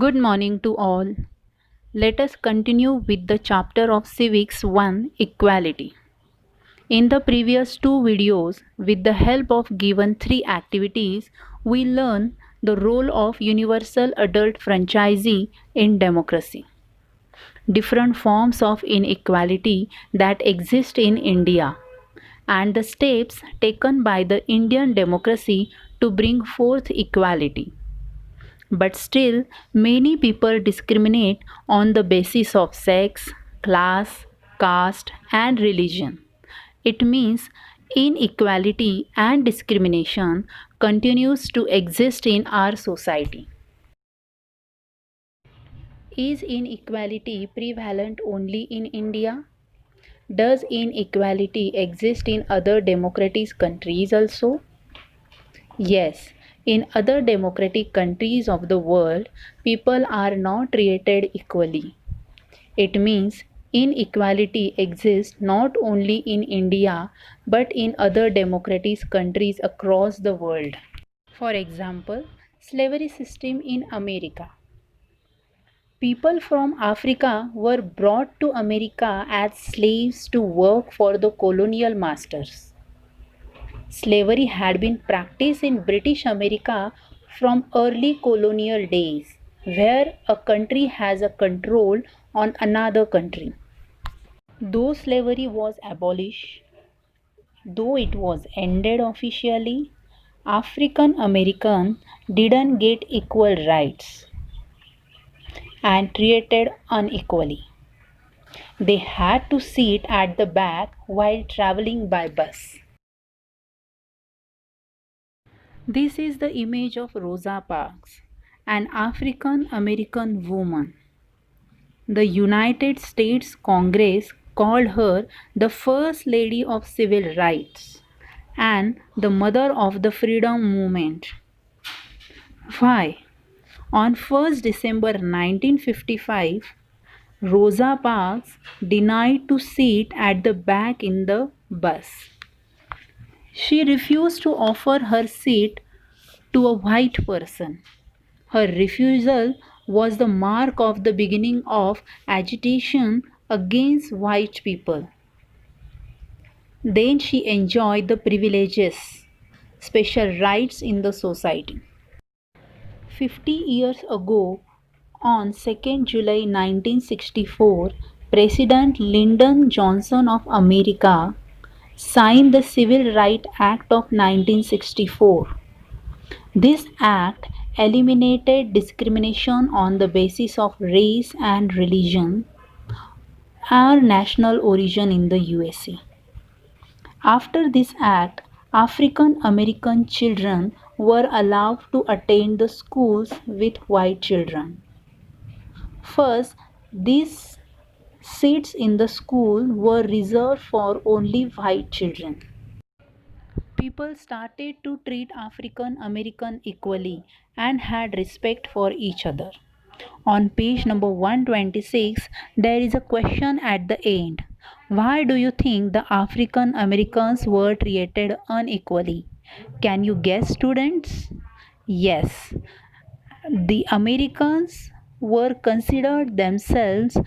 Good morning to all. Let us continue with the chapter of Civics 1 Equality. In the previous two videos, with the help of given three activities, we learn the role of universal adult franchisee in democracy, different forms of inequality that exist in India, and the steps taken by the Indian democracy to bring forth equality. But still, many people discriminate on the basis of sex, class, caste, and religion. It means inequality and discrimination continues to exist in our society. Is inequality prevalent only in India? Does inequality exist in other democratic countries also? Yes, in other democratic countries of the world, people are not treated equally. It means inequality exists not only in India but in other democratic countries across the world. For example, slavery system in America. People from Africa were brought to America as slaves to work for the colonial masters. Slavery had been practiced in British America from early colonial days, where a country has a control on another country. Though slavery was abolished, though it was ended officially, African Americans didn't get equal rights and treated unequally. They had to sit at the back while traveling by bus. This is the image of Rosa Parks, an African American woman. The United States Congress called her the First Lady of Civil Rights and the Mother of the Freedom Movement. Why? On 1st December 1955, Rosa Parks denied to sit at the back in the bus. She refused to offer her seat to a white person. Her refusal was the mark of the beginning of agitation against white people. Then she enjoyed the privileges, special rights in the society. 50 years ago, on 2nd July 1964, President Lyndon Johnson of America signed the Civil Rights Act of 1964. This act eliminated discrimination on the basis of race and religion or national origin in the USA. After this act, African American children were allowed to attend the schools with white children. First, these seats in the school were reserved for only white children. People started to treat African American equally and had respect for each other. On page number 126, there is a question at the end. Why do you think the African Americans were treated unequally? Can you guess, students? Yes, the Americans were considered themselves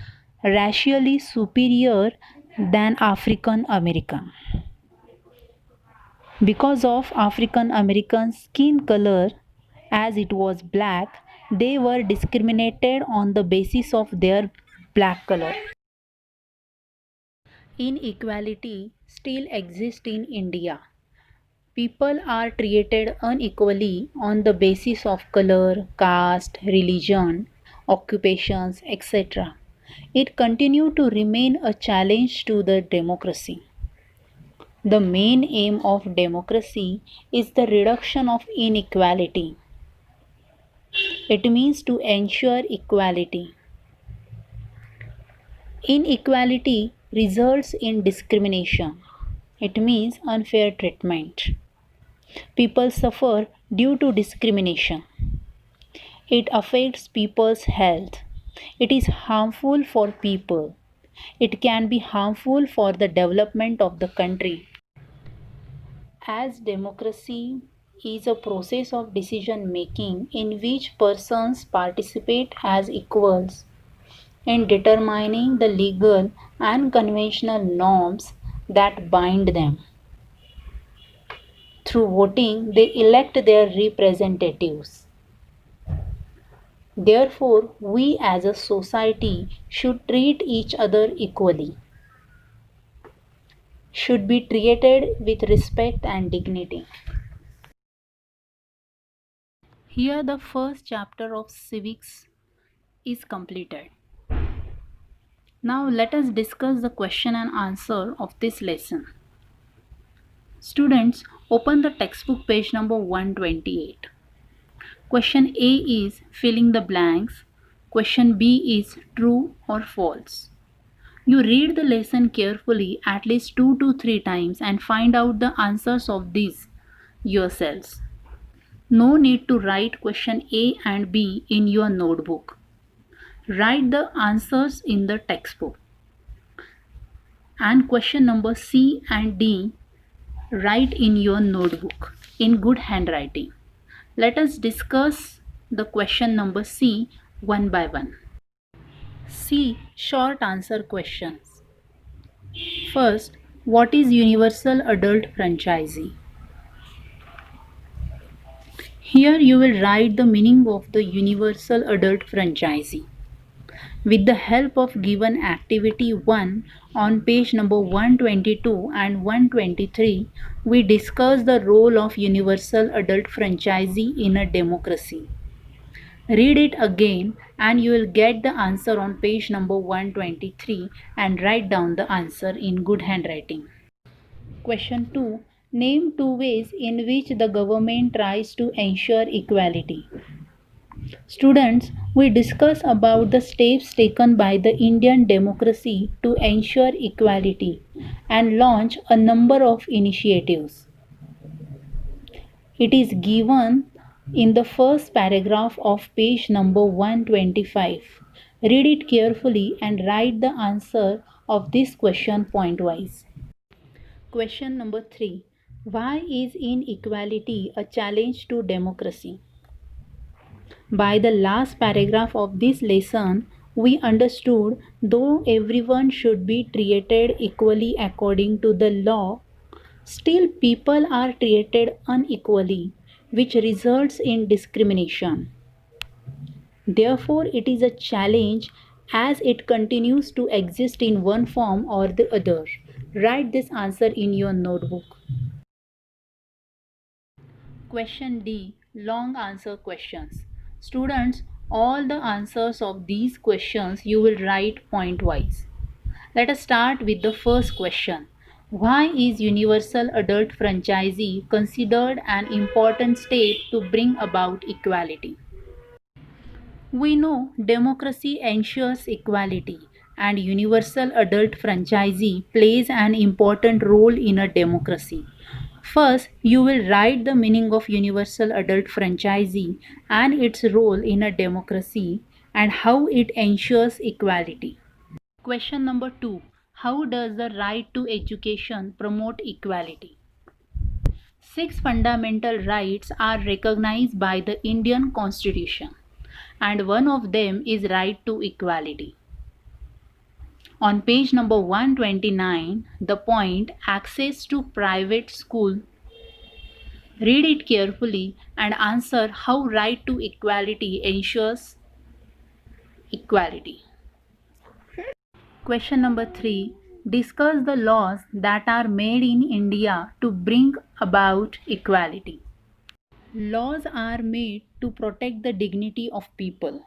racially superior than African American. Because of African American skin color, as it was black, they were discriminated on the basis of their black color. Inequality still exists in India. People are treated unequally on the basis of color, caste, religion, occupations, etc. It continues to remain a challenge to the democracy. The main aim of democracy is the reduction of inequality. It means to ensure equality. Inequality results in discrimination. It means unfair treatment. People suffer due to discrimination. It affects people's health. It is harmful for people. It can be harmful for the development of the country. As democracy is a process of decision making in which persons participate as equals in determining the legal and conventional norms that bind them. Through voting, they elect their representatives. Therefore, we as a society should treat each other equally, should be treated with respect and dignity. Here, the first chapter of civics is completed. Now, let us discuss the question and answer of this lesson. Students, open the textbook page number 128. Question A is filling the blanks. Question B is true or false. You read the lesson carefully at least 2 to 3 times and find out the answers of these yourselves. No need to write question A and B in your notebook. Write the answers in the textbook. And question number C and D, write in your notebook in good handwriting. Let us discuss the question number C one by one. C. Short answer questions. First, what is Universal Adult Franchisee? Here you will write the meaning of the Universal Adult Franchisee. With the help of given activity 1 on page number 122 and 123, we discuss the role of Universal Adult Franchisee in a democracy. Read it again and you will get the answer on page number 123 and write down the answer in good handwriting. Question 2. Name 2 ways in which the government tries to ensure equality. Students, we discuss about the steps taken by the Indian democracy to ensure equality and launch a number of initiatives. It is given in the first paragraph of page number 125. Read it carefully and write the answer of this question pointwise. Question number 3. Why is inequality a challenge to democracy? By the last paragraph of this lesson, we understood though everyone should be treated equally according to the law, still people are treated unequally, which results in discrimination. Therefore, it is a challenge as it continues to exist in one form or the other. Write this answer in your notebook. Question D. Long answer questions. Students, all the answers of these questions you will write pointwise. Let us start with the first question. Why is Universal Adult Franchisee considered an important step to bring about equality? We know democracy ensures equality and Universal Adult Franchisee plays an important role in a democracy. First, you will write the meaning of Universal Adult Franchisee and its role in a democracy and how it ensures equality. Question number 2. How does the right to education promote equality? 6 fundamental rights are recognized by the Indian Constitution, and one of them is right to equality. On page number 129, the point access to private school. Read it carefully and answer how right to equality ensures equality. Question number 3. Discuss the laws that are made in India to bring about equality. Laws are made to protect the dignity of people.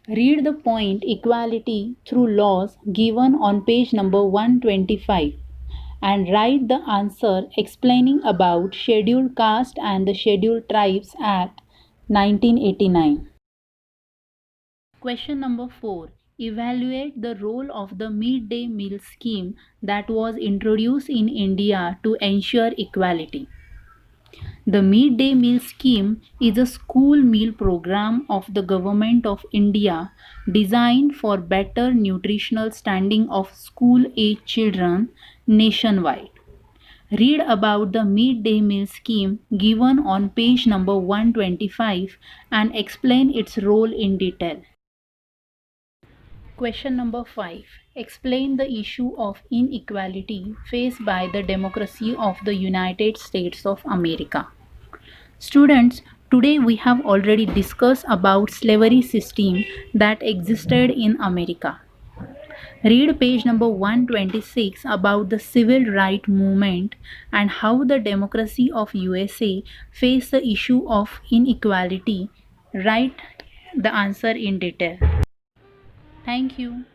Read the point equality through laws given on page number 125 and write the answer explaining about Scheduled Caste and the Scheduled Tribes Act 1989. Question number 4. Evaluate the role of the midday meal scheme that was introduced in India to ensure equality. The midday meal scheme is a school meal program of the Government of India designed for better nutritional standing of school-age children nationwide. Read about the midday meal scheme given on page number 125 and explain its role in detail. Question number 5. Explain the issue of inequality faced by the democracy of the United States of America. Students, today we have already discussed about slavery system that existed in America. Read page number 126 about the civil rights movement and how the democracy of USA faced the issue of inequality. Write the answer in detail. Thank you.